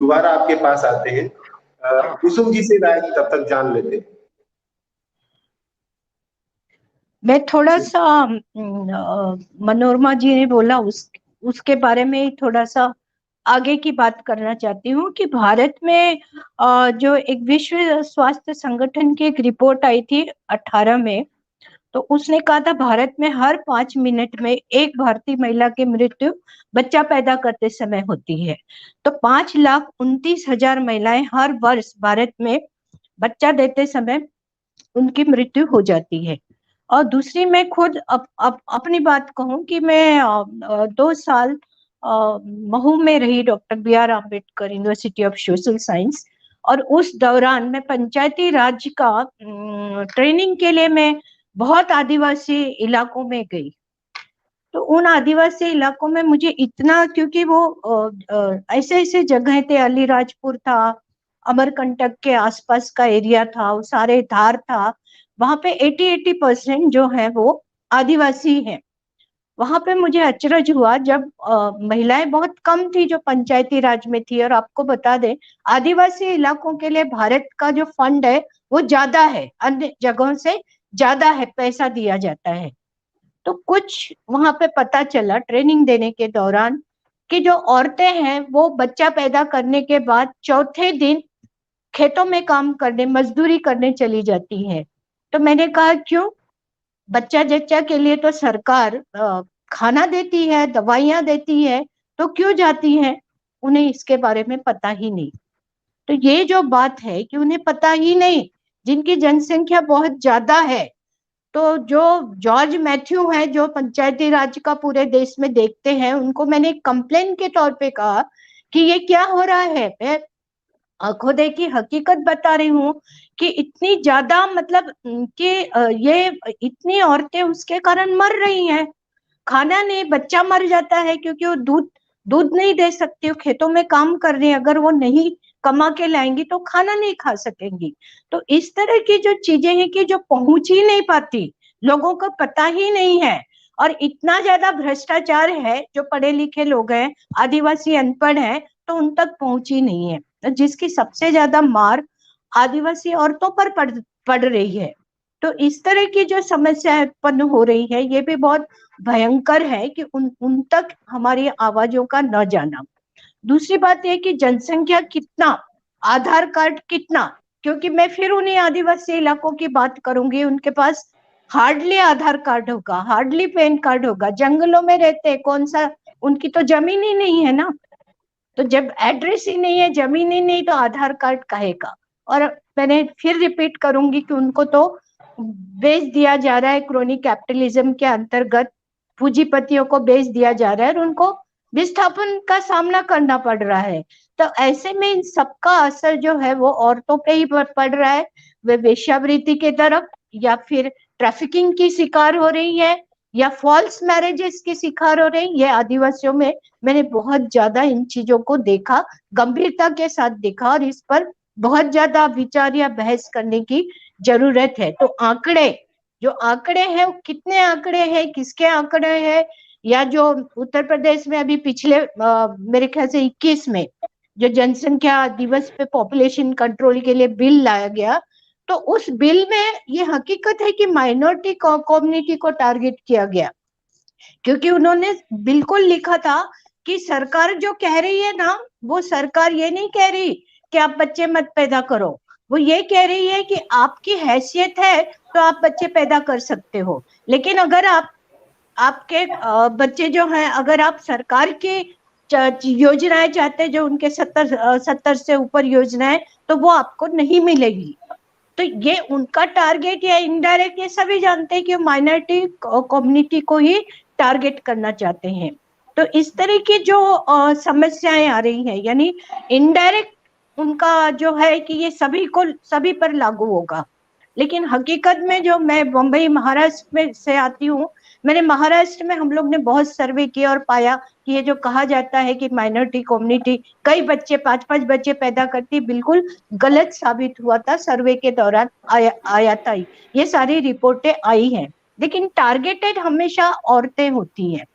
दोबारा आपके पास आते हैं। कुसुम जी से राय तब तक जान लेते हैं। मैं थोड़ा सा मनोरमा जी ने बोला उसके बारे में थोड़ा सा आगे की बात करना चाहती हूँ कि भारत में जो एक विश्व स्वास्थ्य संगठन की एक रिपोर्ट आई थी 18 में, तो उसने कहा था भारत में हर 5 मिनट में एक भारतीय महिला की मृत्यु बच्चा पैदा करते समय होती है। तो 5,29,000 महिलाएं हर वर्ष भारत में बच्चा देते समय उनकी मृत्यु हो जाती है। और दूसरी मैं खुद अपनी बात कहूं कि मैं 2 साल महू में रही, Dr. B. R. Ambedkar University of Social Science. और उस दौरान मैं पंचायती राज का ट्रेनिंग के लिए मैं बहुत आदिवासी इलाकों में गई। तो उन आदिवासी इलाकों में मुझे इतना, क्योंकि वो ऐसे ऐसे जगह थे, अलीराजपुर था, अमरकंटक के आसपास का एरिया था, वो सारे धार था, वहां पे 80% जो है वो आदिवासी हैं। वहां पे मुझे अचरज हुआ जब महिलाएं बहुत कम थी जो पंचायती राज में थी। और आपको बता दें, आदिवासी इलाकों के लिए भारत का जो फंड है वो ज्यादा है, अन्य जगहों से ज्यादा है, पैसा दिया जाता है। तो कुछ वहां पे पता चला ट्रेनिंग देने के दौरान कि जो औरतें हैं वो बच्चा पैदा करने के बाद चौथे दिन खेतों में काम करने, मजदूरी करने चली जाती है। तो मैंने कहा क्यों? बच्चा जच्चा के लिए तो सरकार खाना देती है, दवाइयां देती है, तो क्यों जाती है? उन्हें इसके बारे में पता ही नहीं। तो ये जो बात है कि उन्हें पता ही नहीं, जिनकी जनसंख्या बहुत ज्यादा है। तो जो जॉर्ज मैथ्यू है, जो पंचायती राज का पूरे देश में देखते हैं, उनको मैंने कंप्लेन के तौर पे कहा कि ये क्या हो रहा है। मैं आंखों देखी हकीकत बता रही हूँ कि इतनी ज्यादा, मतलब कि ये इतनी औरतें उसके कारण मर रही हैं। खाना नहीं, बच्चा मर जाता है क्योंकि वो दूध दूध नहीं दे सकती, वो खेतों में काम कर रही है, अगर वो नहीं कमा के लाएंगी तो खाना नहीं खा सकेंगी। तो इस तरह की जो चीजें हैं कि जो पहुंच ही नहीं पाती, लोगों को पता ही नहीं है। और इतना ज्यादा भ्रष्टाचार है, जो पढ़े लिखे लोग हैं, आदिवासी अनपढ़ हैं, तो उन तक पहुंच ही नहीं है, जिसकी सबसे ज्यादा मार आदिवासी औरतों पर पड़ रही है। तो इस तरह की जो समस्या उत्पन्न हो रही है, ये भी बहुत भयंकर है कि उन तक हमारी आवाजों का न जाना। दूसरी बात यह कि जनसंख्या कितना, आधार कार्ड कितना, क्योंकि मैं फिर उन्हीं आदिवासी इलाकों की बात करूंगी, उनके पास हार्डली आधार कार्ड होगा, हार्डली पैन कार्ड होगा, जंगलों में रहते हैं, कौन सा, उनकी तो जमीन ही नहीं है ना। तो जब एड्रेस ही नहीं है, जमीन ही नहीं, तो आधार कार्ड काहे का? और मैंने फिर रिपीट करूंगी कि उनको तो बेच दिया जा रहा है, क्रोनी कैपिटलिज्म के अंतर्गत पूंजीपतियों को बेच दिया जा रहा है और उनको विस्थापन का सामना करना पड़ रहा है। तो ऐसे में इन सबका असर जो है वो औरतों पे ही पड़ रहा है। वे वेश्यावृत्ति के तरफ, या फिर ट्रैफिकिंग की शिकार हो रही है, या फॉल्स मैरिजेस की शिकार हो रही। ये आदिवासियों में मैंने बहुत ज्यादा इन चीजों को देखा, गंभीरता के साथ देखा, और इस पर बहुत ज्यादा विचार या बहस करने की जरूरत है। तो आंकड़े, जो आंकड़े हैं, कितने आंकड़े हैं, किसके आंकड़े हैं, या जो उत्तर प्रदेश में अभी पिछले मेरे ख्याल से 21 में जो जनसंख्या दिवस पे पॉपुलेशन कंट्रोल के लिए बिल लाया गया, तो उस बिल में ये हकीकत है कि माइनॉरिटी कम्युनिटी को टारगेट किया गया। क्योंकि उन्होंने बिल्कुल लिखा था कि सरकार जो कह रही है ना, वो सरकार ये नहीं कह रही कि आप बच्चे मत पैदा करो, वो ये कह रही है कि आपकी हैसियत है तो आप बच्चे पैदा कर सकते हो। लेकिन अगर आपके बच्चे जो हैं, अगर आप सरकार की योजनाएं चाहते हैं, जो उनके 70 से ऊपर योजनाएं, तो वो आपको नहीं मिलेगी। तो ये उनका टारगेट या इनडायरेक्ट, ये सभी जानते हैं कि माइनॉरिटी कम्युनिटी को ही टारगेट करना चाहते हैं। तो इस तरह की जो समस्याएं आ रही हैं, यानी इनडायरेक्ट उनका जो है कि ये सभी पर लागू होगा। लेकिन हकीकत में, जो मैं बम्बई महाराष्ट्र में से आती हूँ, मैंने महाराष्ट्र में हम लोग ने बहुत सर्वे किया और पाया कि ये जो कहा जाता है कि माइनॉरिटी कम्युनिटी कई बच्चे, 5-5 बच्चे पैदा करती, बिल्कुल गलत साबित हुआ था। सर्वे के दौरान आया था, ये सारी रिपोर्टें आई हैं। लेकिन टारगेटेड हमेशा औरतें होती हैं।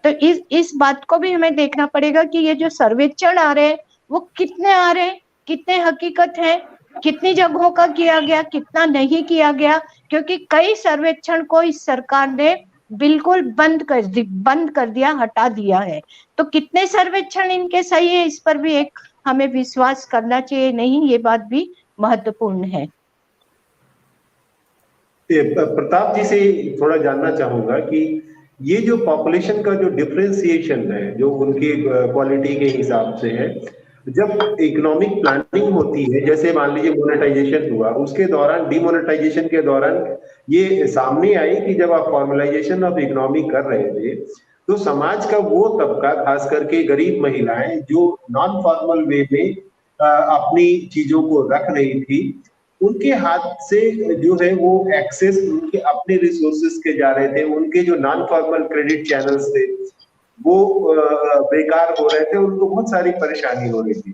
तो इस बात को भी हमें देखना पड़ेगा कि ये जो सर्वेक्षण आ रहे हैं वो कितने आ रहे, कितने हकीकत है, कितनी जगहों का किया गया, कितना नहीं किया गया, क्योंकि कई सर्वेक्षण को इस सरकार ने बिल्कुल बंद कर दिया, हटा दिया है। तो कितने सर्वेक्षण इनके सही है, इस पर भी एक हमें विश्वास करना चाहिए, नहीं, ये बात भी महत्वपूर्ण है। प्रताप जी से थोड़ा जानना चाहूंगा कि ये जो पॉपुलेशन का जो डिफरेंशिएशन है, जो उनकी क्वालिटी के हिसाब से है, जब इकोनॉमिक प्लानिंग होती है, जैसे मान लीजिए मोनेटाइजेशन हुआ, उसके दौरान डिमोनेटाइजेशन के दौरान ये सामने आई कि जब आप फॉर्मलाइजेशन ऑफ इकोनॉमी कर रहे थे, तो समाज का वो तबका, खास करके गरीब महिलाएं जो नॉन फॉर्मल वे में अपनी चीजों को रख रही थी, उनके हाथ से जो है वो एक्सेस उनके अपने रिसोर्सेज के जा रहे थे, उनके जो नॉन फॉर्मल क्रेडिट चैनल्स थे वो बेकार हो रहे थे, उनको बहुत सारी परेशानी हो रही थी।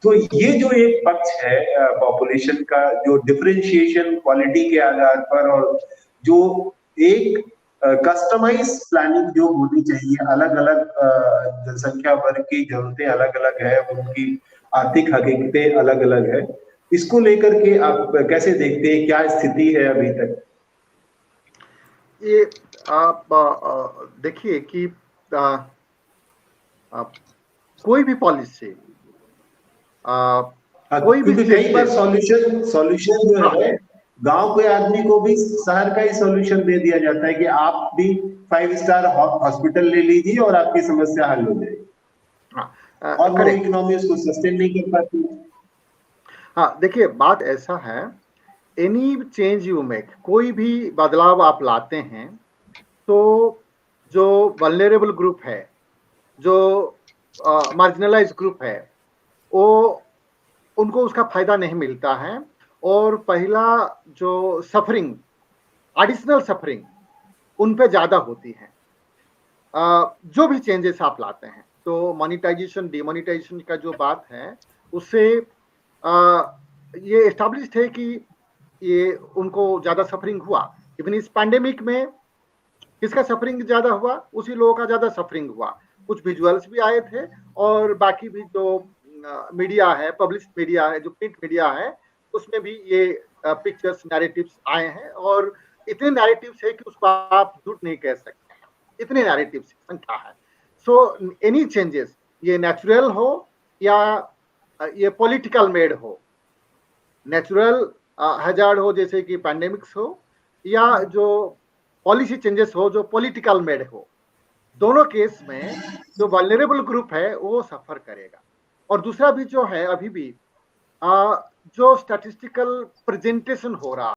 तो ये जो एक पक्ष है पॉपुलेशन का, जो डिफरेंशिएशन क्वालिटी के आधार पर, और जो एक कस्टमाइज प्लानिंग जो होनी चाहिए, अलग अलग जनसंख्या वर्ग की जरूरतें अलग अलग है, उनकी आर्थिक हकीकतें अलग अलग है, इसको लेकर के आप कैसे देखते हैं, क्या स्थिति है अभी तक? ये आप देखिए कि कोई भी पॉलिसी, कोई भी, क्योंकि कई बार सॉल्यूशन जो है गांव के आदमी को भी शहर का ही सॉल्यूशन दे दिया जाता है कि आप भी 5 स्टार हॉस्पिटल ले लीजिए और आपकी समस्या हल हो जाएगी, और वो इकोनॉमी उसको सस्टेन नहीं कर पाती। हाँ, देखिए बात ऐसा है, एनी चेंज यू मेक, कोई भी बदलाव आप लाते हैं, तो जो वल्नरेबल ग्रुप है, जो मार्जिनलाइज ग्रुप है, वो उनको उसका फायदा नहीं मिलता है, और पहला जो सफरिंग, एडिशनल सफरिंग उन पे ज्यादा होती है। जो भी चेंजेस आप लाते हैं, तो मोनेटाइजेशन डिमोनेटाइजेशन का जो बात है, उससे ये एस्टैब्लिश्ड है कि ये उनको ज्यादा सफरिंग हुआ। इवन इस पैंडेमिक में किसका सफरिंग ज्यादा हुआ? उसी लोगों का ज्यादा सफरिंग हुआ। कुछ विजुअल्स भी आए थे, और बाकी भी जो मीडिया है, पब्लिश मीडिया है, जो प्रिंट मीडिया है, उसमें भी ये पिक्चर्स, नैरेटिव्स आए हैं, और इतने नैरेटिव्स है कि उसको आप झूठ नहीं कह सकते, इतने नैरेटिव्स की संख्या है। सो एनी चेंजेस, ये नेचुरल हो या ये पॉलिटिकल मेड हो, नेचुरल हैजार्ड हो जैसे कि पैंडेमिक्स हो, या जो पॉलिसी चेंजेस हो जो पॉलिटिकल मेड हो, दोनों केस में जो वल्नरेबल ग्रुप है वो सफर करेगा। और दूसरा भी जो है, अभी भी जो स्टैटिस्टिकल प्रेजेंटेशन हो रहा